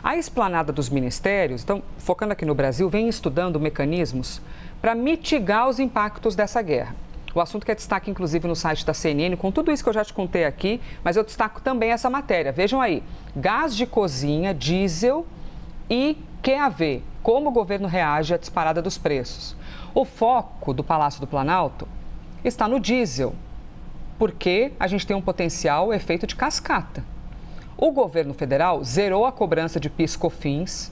A esplanada dos ministérios, então, focando aqui no Brasil, vem estudando mecanismos para mitigar os impactos dessa guerra. O assunto que é destaque, inclusive, no site da CNN, com tudo isso que eu já te contei aqui, mas eu destaco também essa matéria. Vejam aí, gás de cozinha, diesel e QAV, como o governo reage à disparada dos preços. O foco do Palácio do Planalto está no diesel, porque a gente tem um potencial efeito de cascata. O governo federal zerou a cobrança de PIS/COFINS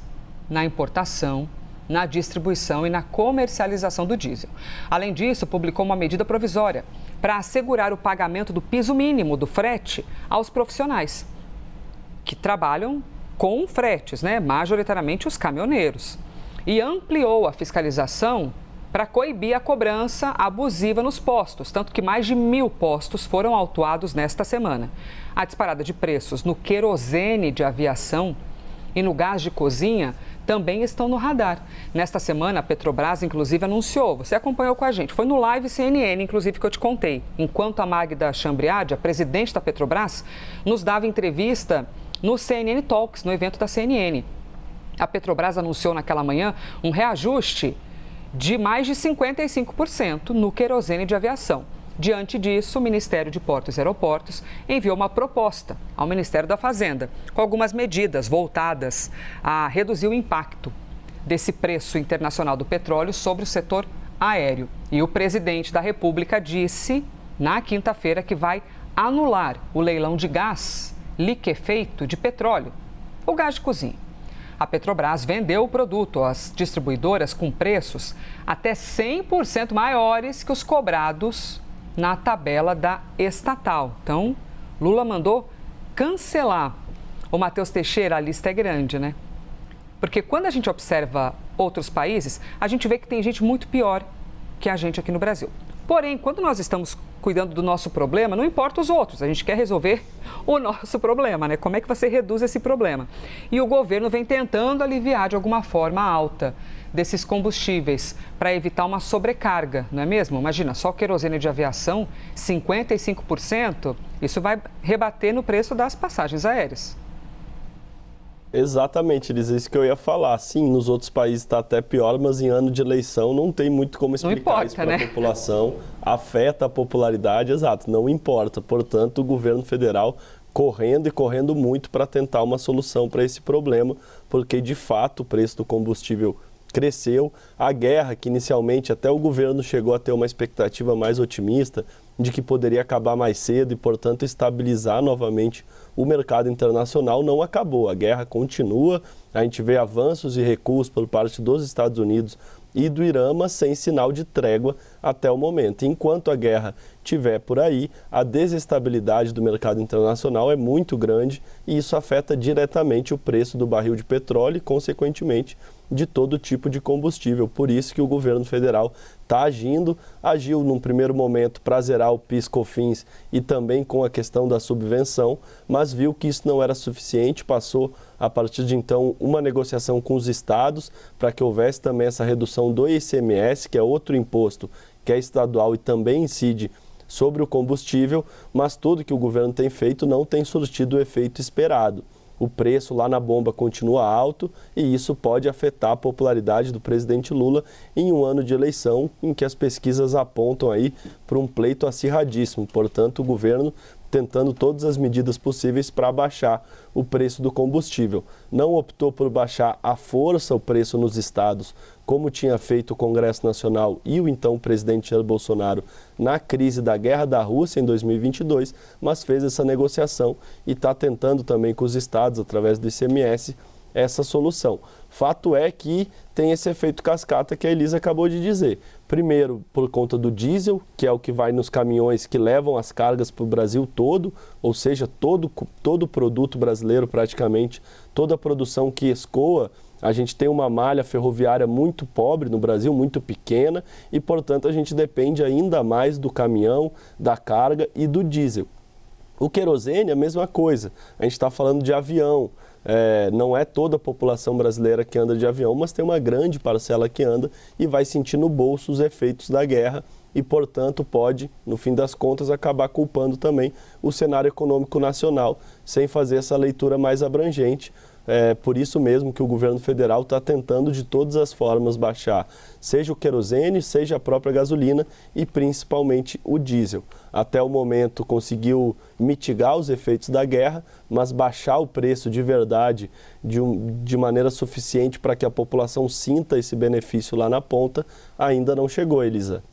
na importação, na distribuição e na comercialização do diesel. Além disso, publicou uma medida provisória para assegurar o pagamento do piso mínimo do frete aos profissionais que trabalham com fretes, majoritariamente os caminhoneiros. E ampliou a fiscalização para coibir a cobrança abusiva nos postos, tanto que mais de 1.000 postos foram autuados nesta semana. A disparada de preços no querosene de aviação e no gás de cozinha também estão no radar. Nesta semana, a Petrobras, inclusive, anunciou, você acompanhou com a gente, foi no Live CNN, inclusive, que eu te contei. Enquanto a Magda Chambriard, a presidente da Petrobras, nos dava entrevista no CNN Talks, no evento da CNN. A Petrobras anunciou naquela manhã um reajuste de mais de 55% no querosene de aviação. Diante disso, o Ministério de Portos e Aeroportos enviou uma proposta ao Ministério da Fazenda, com algumas medidas voltadas a reduzir o impacto desse preço internacional do petróleo sobre o setor aéreo. E o presidente da República disse, na quinta-feira, que vai anular o leilão de gás liquefeito de petróleo, o gás de cozinha. A Petrobras vendeu o produto às distribuidoras com preços até 100% maiores que os cobrados na tabela da estatal. Então, Lula mandou cancelar. O Matheus Teixeira, a lista é grande, né? Porque quando a gente observa outros países, a gente vê que tem gente muito pior que a gente aqui no Brasil. Porém, quando nós estamos cuidando do nosso problema, não importa os outros, a gente quer resolver o nosso problema, né? Como é que você reduz esse problema? E o governo vem tentando aliviar de alguma forma a alta desses combustíveis para evitar uma sobrecarga, não é mesmo? Imagina, só o querosene de aviação, 55%, isso vai rebater no preço das passagens aéreas. Exatamente, Elisa, isso que eu ia falar. Sim, nos outros países está até pior, mas em ano de eleição não tem muito como explicar isso para a população. Afeta a popularidade, exato, não importa. Portanto, o governo federal correndo e correndo muito para tentar uma solução para esse problema, porque de fato o preço do combustível cresceu. A guerra, que inicialmente até o governo chegou a ter uma expectativa mais otimista de que poderia acabar mais cedo e, portanto, estabilizar novamente o mercado internacional, não acabou. A guerra continua, a gente vê avanços e recuos por parte dos Estados Unidos e do Irã, mas sem sinal de trégua até o momento. Enquanto a guerra estiver por aí, a desestabilidade do mercado internacional é muito grande e isso afeta diretamente o preço do barril de petróleo e, consequentemente, de todo tipo de combustível. Por isso que o governo federal está agiu num primeiro momento para zerar o PIS/COFINS e também com a questão da subvenção, mas viu que isso não era suficiente, passou a partir de então uma negociação com os estados para que houvesse também essa redução do ICMS, que é outro imposto que é estadual e também incide sobre o combustível, mas tudo que o governo tem feito não tem surtido o efeito esperado. O preço lá na bomba continua alto e isso pode afetar a popularidade do presidente Lula em um ano de eleição em que as pesquisas apontam aí para um pleito acirradíssimo. Portanto, o governo tentando todas as medidas possíveis para baixar o preço do combustível. Não optou por baixar à força o preço nos estados, como tinha feito o Congresso Nacional e o então presidente Jair Bolsonaro na crise da guerra da Rússia em 2022, mas fez essa negociação e está tentando também com os estados, através do ICMS, essa solução. Fato é que tem esse efeito cascata que a Elisa acabou de dizer. Primeiro, por conta do diesel, que é o que vai nos caminhões que levam as cargas para o Brasil todo, ou seja, todo produto brasileiro praticamente, toda a produção que escoa, a gente tem uma malha ferroviária muito pobre no Brasil, muito pequena, e, portanto, a gente depende ainda mais do caminhão, da carga e do diesel. O querosene é a mesma coisa. A gente está falando de avião. Não é toda a população brasileira que anda de avião, mas tem uma grande parcela que anda e vai sentir no bolso os efeitos da guerra e, portanto, pode, no fim das contas, acabar culpando também o cenário econômico nacional, sem fazer essa leitura mais abrangente. É por isso mesmo que o governo federal está tentando de todas as formas baixar, seja o querosene, seja a própria gasolina e principalmente o diesel. Até o momento conseguiu mitigar os efeitos da guerra, mas baixar o preço de verdade de maneira suficiente para que a população sinta esse benefício lá na ponta ainda não chegou, Elisa.